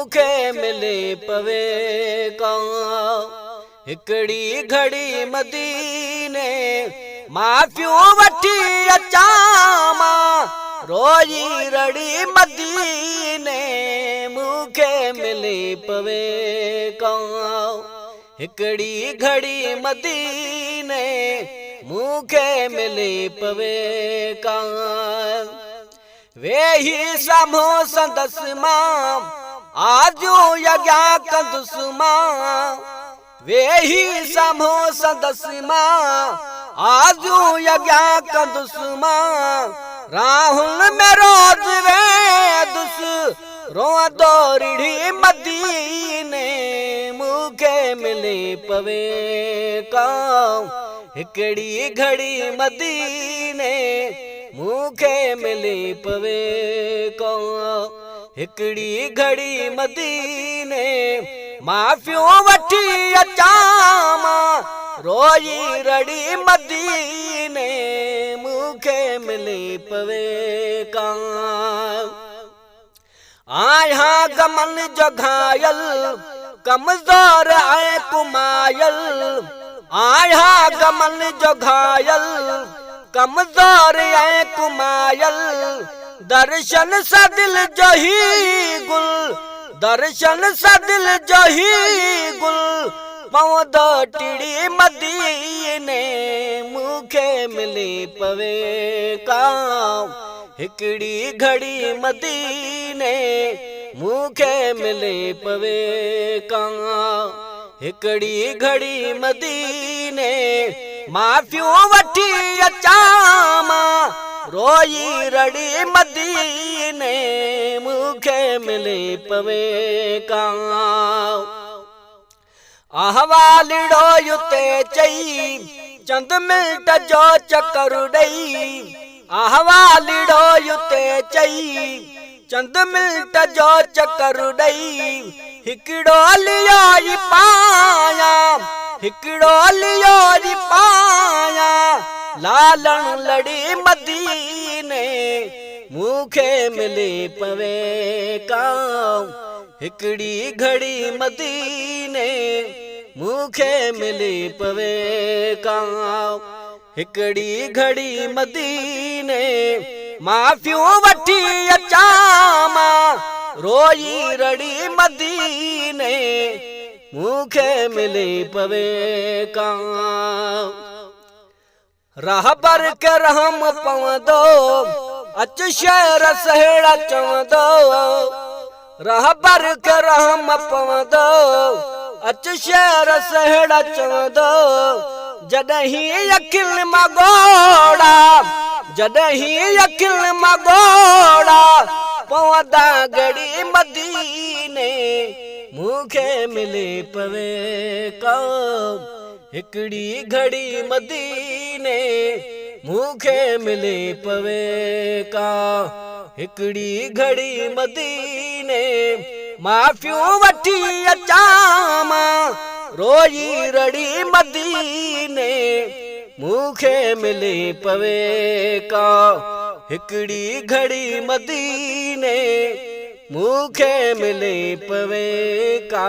मूंखे मिले पवे का। हिकड़ी घड़ी मदीने माफ़ियूं वठी अचां मां, रोई रड़ी मदीने मूंखे मिले पवे का। हिकड़ी घड़ी मदीने मूंखे मिले पवे का। वेही साम्हूं संदसि मां आजू यज्ञा कंदुसि मां। वेही साम्हूं संदसि मां आजू यज्ञा कंदुसि मां। राहुल में रोज़ वेंदुसि रोअंदो रिढ़ी मदीने मूंखे मिले पवे का। हिकड़ी घड़ी मदीने मूंखे मिले पवे का। हिकड़ी घड़ी मदीने माफ़ियूं वठी अचां मां, रोई रड़ी मदीने मूंखे मिले पवे का। आया गमन जो घायल कमज़ोर ऐं कुमायल। आया गमन जो घायल कमज़ोर ऐं कुमायल। दर्शन सा दिल जो ही गुल, दर्शन सा दिल जो ही गुल पौधो टिड़ी मदीने मूंखे मिले पवे का। हिकड़ी घड़ी मदीने मूंखे मिले पवे का। हिकड़ी घड़ी मदीने माफ़ियूं वठी अचां मां, रोई रड़ी मदीने मूंखे मिले पवे का। अहवालिड़ो युते चई चंद मिंट जो चक्कर ॾेई। अहवालिड़ो युते चई चंद मिंट जो चक्कर ॾेई। हिकिड़ो लियो ई पाया, हिकिड़ो लियो ई पाया। लालण लड़ी मदीने मूंखे मिले पवे का। हिकड़ी घड़ी मदीने मूंखे मिले पवे का। हिकड़ी घड़ी मदीने माफ़ियूं वठी अचां मां, रोई रड़ी मदीने मूंखे मिले पवे का। रहबर के रहम पवंदो अच शहर सहेड़ा चवंदो। रहबर के रहम पवंदो अच शहर सहेड़ा चवंदो। जॾहिं अखिल मगोड़ा, जॾहिं अखिल मगोड़ा पवंदा गड़ी मदीने मूंखे मिले पवे का। हिकड़ी घड़ी मदीने मूंखे मिले पवे का। हिकड़ी घड़ी मदीने माफ़ियूं वठी अचां मां, रोई रड़ी मदीने मूंखे मिले पवे का। हिकड़ी घड़ी मदीने मूंखे मिले पवे का।